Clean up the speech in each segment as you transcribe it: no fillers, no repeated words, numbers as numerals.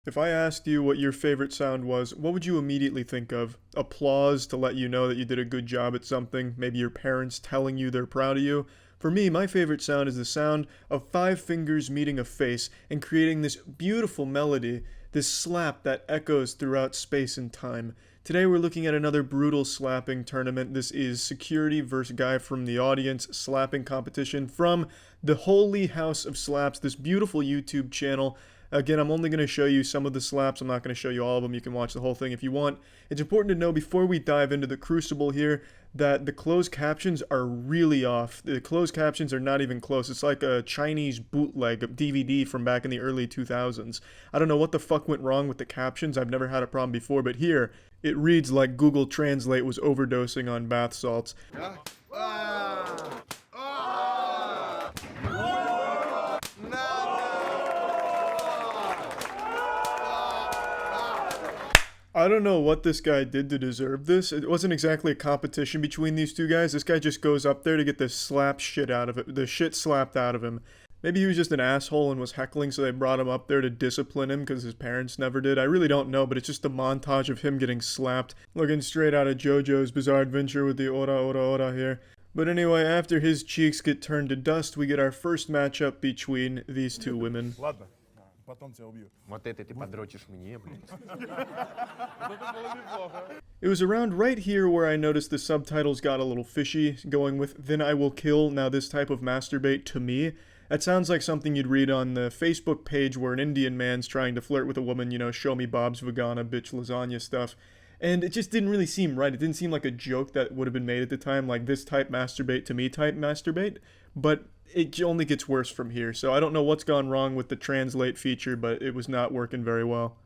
If I asked you what your favorite sound was, what would you immediately think of? Applause to let you know that you did a good job at something, maybe your parents telling you they're proud of you? For me, my favorite sound is the sound of five fingers meeting a face and creating this beautiful melody, this slap that echoes throughout space and time. Today we're looking at another brutal slapping tournament. This is Security versus Guy from the Audience slapping competition from the Holy House of Slaps, this beautiful YouTube channel. Again, I'm only going to show you some of the slaps. I'm not going to show you all of them. You can watch the whole thing if you want. It's important to know before we dive into the crucible here that the closed captions are really off. The closed captions are not even close. It's like a Chinese bootleg DVD from back in the early 2000s. I don't know what the fuck went wrong with the captions. I've never had a problem before, but here it reads like Google Translate was overdosing on bath salts. I don't know what this guy did to deserve this. It wasn't exactly a competition between these two guys. This guy just goes up there to get the shit slapped out of him. Maybe he was just an asshole and was heckling, so they brought him up there to discipline him because his parents never did. I really don't know, but it's just a montage of him getting slapped, looking straight out of JoJo's Bizarre Adventure with the ora ora ora here. But anyway, after his cheeks get turned to dust, we get our first matchup between these two women. Ладно, потом тебя убью. Вот это ты подрочишь мне, блин. It was around right here where I noticed the subtitles got a little fishy, going with "Then I will kill, now this type of masturbate to me." That sounds like something you'd read on the Facebook page where an Indian man's trying to flirt with a woman, you know, show me Bob's Vagana, bitch lasagna stuff. And it just didn't really seem right. It didn't seem like a joke that would have been made at the time, like this type masturbate to me type masturbate. But it only gets worse from here. So I don't know what's gone wrong with the translate feature, but it was not working very well.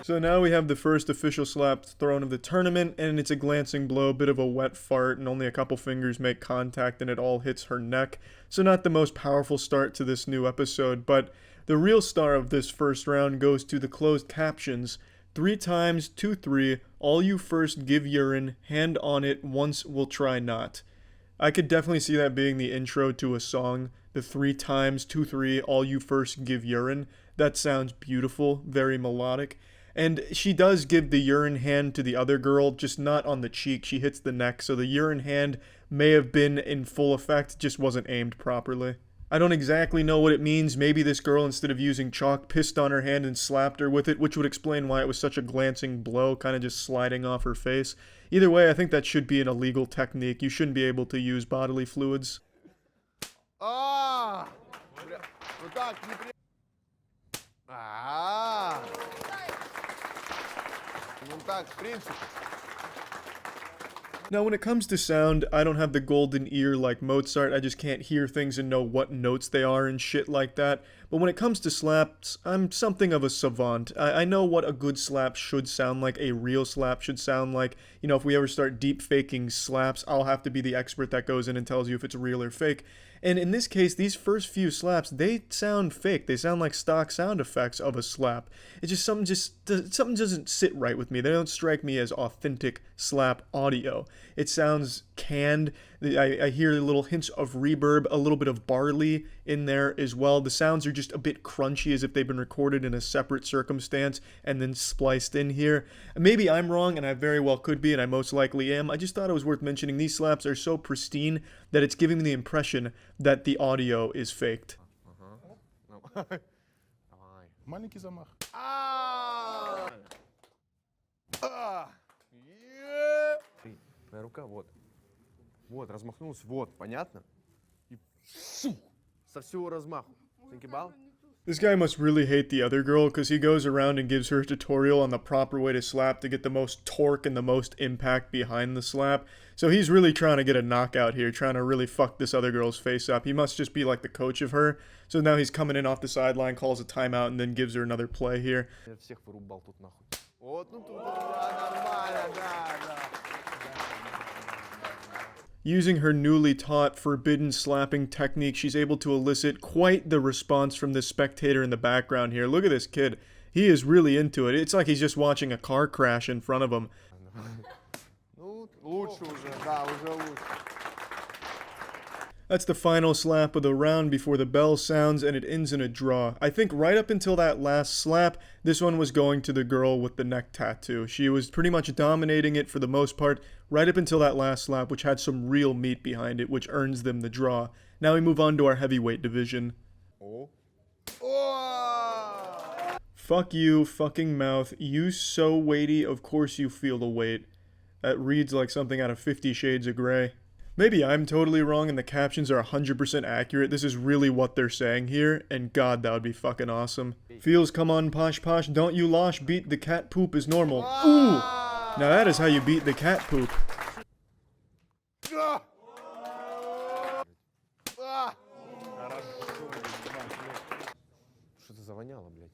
So now we have the first official slap thrown of the tournament, and it's a glancing blow, bit of a wet fart, and only a couple fingers make contact, and it all hits her neck. So not the most powerful start to this new episode, but the real star of this first round goes to the closed captions. 3 times, 2-3, all you first give urine, hand on it, once will try not. I could definitely see that being the intro to a song. The 3 times, 2-3, all you first give urine. That sounds beautiful, very melodic. And she does give the urine hand to the other girl, just not on the cheek. She hits the neck, so the urine hand may have been in full effect, just wasn't aimed properly. I don't exactly know what it means. Maybe this girl, instead of using chalk, pissed on her hand and slapped her with it, which would explain why it was such a glancing blow, kind of just sliding off her face. Either way, I think that should be an illegal technique. You shouldn't be able to use bodily fluids. Now, when it comes to sound, I don't have the golden ear like Mozart. I just can't hear things and know what notes they are and shit like that. But when it comes to slaps, I'm something of a savant. I know what a good slap should sound like, a real slap should sound like. You know, if we ever start deep faking slaps, I'll have to be the expert that goes in and tells you if it's real or fake. And in this case, these first few slaps, they sound fake. They sound like stock sound effects of a slap. It's just something doesn't sit right with me. They don't strike me as authentic slap audio. It sounds canned. I hear little hints of reverb, a little bit of barley in there as well. The sounds are just a bit crunchy, as if they've been recorded in a separate circumstance and then spliced in here. Maybe I'm wrong, and I very well could be, and I most likely am. I just thought it was worth mentioning. These slaps are so pristine that it's giving me the impression that the audio is faked. Маленький замах. Ты, твоя рука, вот. Вот, размахнулась, вот, понятно? И фу, со всего размаху. Think about? This guy must really hate the other girl, because he goes around and gives her a tutorial on the proper way to slap to get the most torque and the most impact behind the slap. So he's really trying to get a knockout here, trying to really fuck this other girl's face up. He must just be like the coach of her. So now he's coming in off the sideline, calls a timeout, and then gives her another play here. Я всех вырубал тут нахуй. Вот, ну тут, нормально, да. Using her newly taught forbidden slapping technique, she's able to elicit quite the response from the spectator in the background here. Look at this kid. He is really into it. It's like he's just watching a car crash in front of him. Ну, лучше уже, да, уже лучше. That's the final slap of the round before the bell sounds and it ends in a draw. I think right up until that last slap, this one was going to the girl with the neck tattoo. She was pretty much dominating it for the most part, right up until that last slap, which had some real meat behind it, which earns them the draw. Now we move on to our heavyweight division. О. Fuck you, fucking mouth. You so weighty, of course you feel the weight. That reads like something out of 50 Shades of Grey. Maybe I'm totally wrong and the captions are 100% accurate. This is really what they're saying here, and god, that would be fucking awesome. Feels come on posh posh, don't you losh, beat the cat poop is normal. Ooh! Now that is how you beat the cat poop. Что это завоняло, блядь?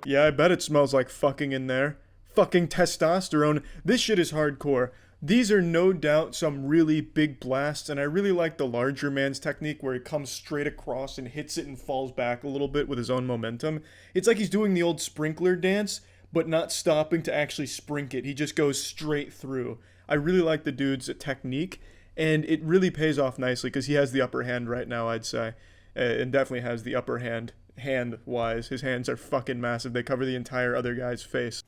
Yeah, I bet it smells like fucking in there. Fucking testosterone. This shit is hardcore. These are no doubt some really big blasts, and I really like the larger man's technique where he comes straight across and hits it and falls back a little bit with his own momentum. It's like he's doing the old sprinkler dance, but not stopping to actually sprink it. He just goes straight through. I really like the dude's technique, and it really pays off nicely because he has the upper hand right now, I'd say. And definitely has the upper hand, hand-wise. His hands are fucking massive. They cover the entire other guy's face.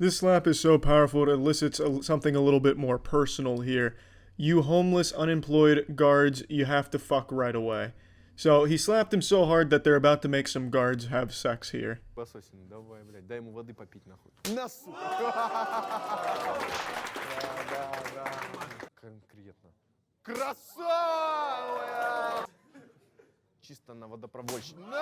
This slap is so powerful it elicits something a little bit more personal here. You homeless, unemployed guards, you have to fuck right away. So he slapped him so hard that they're about to make some guards have sex here. Басосин, давай, блядь, дай ему воды попить, нахуй. На, сука! Да. Конкретно. Красава! Чисто на водопроводчик. На!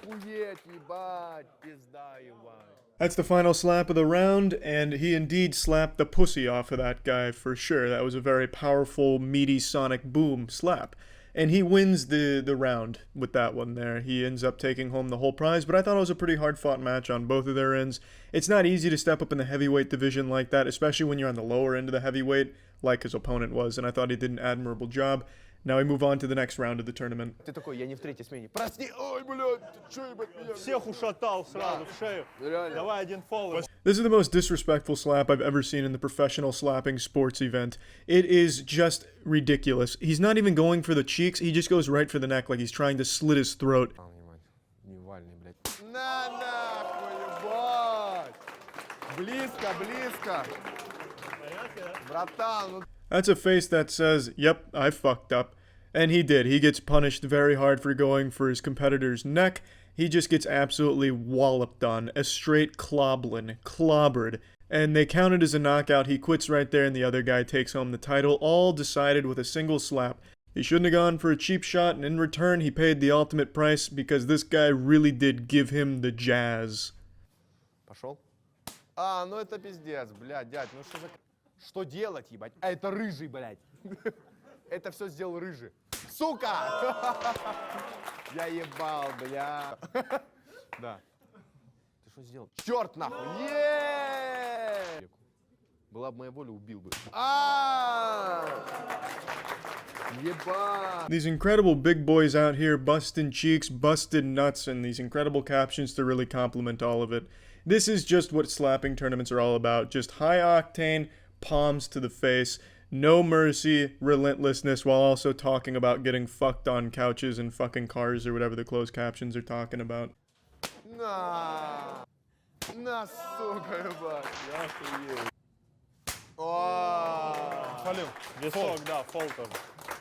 Охуеть, ебать, пизда, ебать. That's the final slap of the round, and he indeed slapped the pussy off of that guy for sure. That was a very powerful, meaty sonic boom slap. And he wins the round with that one there. He ends up taking home the whole prize, but I thought it was a pretty hard-fought match on both of their ends. It's not easy to step up in the heavyweight division like that, especially when you're on the lower end of the heavyweight, like his opponent was, and I thought he did an admirable job. Now we move on to the next round of the tournament. Ты такой, я не в третьей смене. Прости, ой, блядь, ты чё, ебать, меня? Всех ушатал сразу в шею. Реально. Давай один фол. This is the most disrespectful slap I've ever seen in the professional slapping sports event. It is just ridiculous. He's not even going for the cheeks, he just goes right for the neck like he's trying to slit his throat. Невальный, блядь. На, нахуй, ебать! Близко, близко. Братан, ну... That's a face that says, yep, I fucked up. And he did. He gets punished very hard for going for his competitor's neck. He just gets absolutely walloped on. A straight clobbered. And they count it as a knockout. He quits right there and the other guy takes home the title. All decided with a single slap. He shouldn't have gone for a cheap shot, and in return he paid the ultimate price because this guy really did give him the jazz. Пошел? А, ну это пиздец, блядь, дядь, ну что за... Что делать, ебать? А это рыжий, блядь. Это все сделал рыжий. Сука! Я ебал, бля. Да. Ты что сделал? Черт нахуй! Была бы моя воля, убил бы. Ебать! These incredible big boys out here busting cheeks, busted nuts, and these incredible captions to really complement all of it. This is just what slapping tournaments are all about. Just high octane, palms to the face, no mercy, relentlessness, while also talking about getting fucked on couches and fucking cars or whatever the closed captions are talking about. На! На, сука, ебать! Я охуел. Фолил. Висок, да, фол тоже.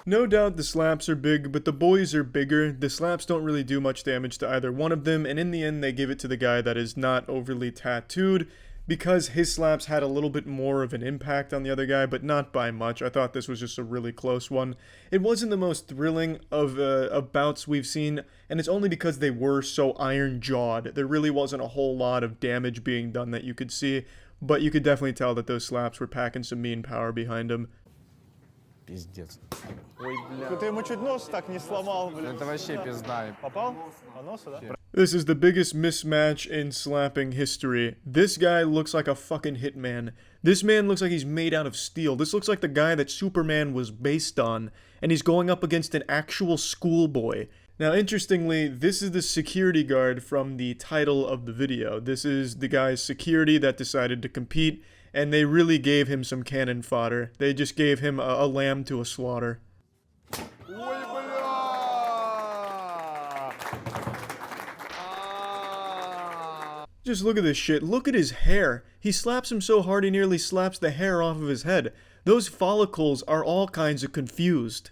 No doubt the slaps are big, but the boys are bigger. The slaps don't really do much damage to either one of them, and in the end they give it to the guy that is not overly tattooed, because his slaps had a little bit more of an impact on the other guy, but not by much. I thought this was just a really close one. It wasn't the most thrilling of bouts we've seen, and it's only because they were so iron-jawed. There really wasn't a whole lot of damage being done that you could see, but you could definitely tell that those slaps were packing some mean power behind them. Пиздец. Ой, бля. Ты ему чуть нос так не сломал, блин. Это вообще пизда. Попал? По носу, да? This is the biggest mismatch in slapping history. This guy looks like a fucking hitman. This man looks like he's made out of steel. This looks like the guy that Superman was based on, and he's going up against an actual schoolboy. Now, interestingly, this is the security guard from the title of the video. This is the guy's security that decided to compete, and they really gave him some cannon fodder. They just gave him a lamb to a slaughter. Ой, бля! Just look at this shit. Look at his hair. He slaps him so hard he nearly slaps the hair off of his head. Those follicles are all kinds of confused.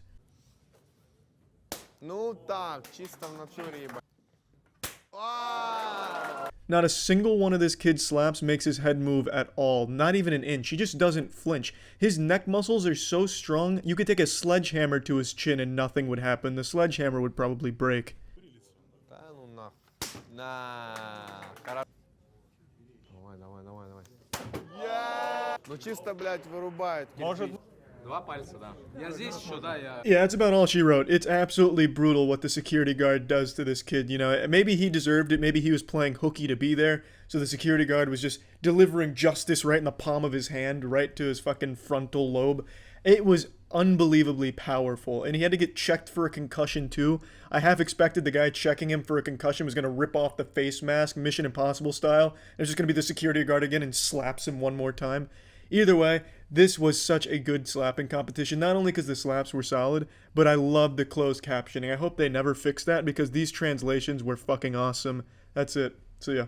Ну так, чисто в натуре, ебать. А! Not a single one of this kid's slaps makes his head move at all, not even an inch. He just doesn't flinch. His neck muscles are so strong, you could take a sledgehammer to his chin and nothing would happen. The sledgehammer would probably break. Да ну нахуй. На. Давай, давай. Ну чисто, блядь, вырубает. Может, Два пальца, да. Я здесь еще, да, я... Yeah, that's about all she wrote. It's absolutely brutal what the security guard does to this kid, you know. Maybe he deserved it, maybe he was playing hooky to be there, so the security guard was just delivering justice right in the palm of his hand, right to his fucking frontal lobe. It was unbelievably powerful, and he had to get checked for a concussion too. I half expected the guy checking him for a concussion was going to rip off the face mask, Mission Impossible style, and it's just going to be the security guard again and slaps him one more time. Either way, this was such a good slapping competition, not only because the slaps were solid, but I loved the closed captioning. I hope they never fix that because these translations were fucking awesome. That's it. See ya.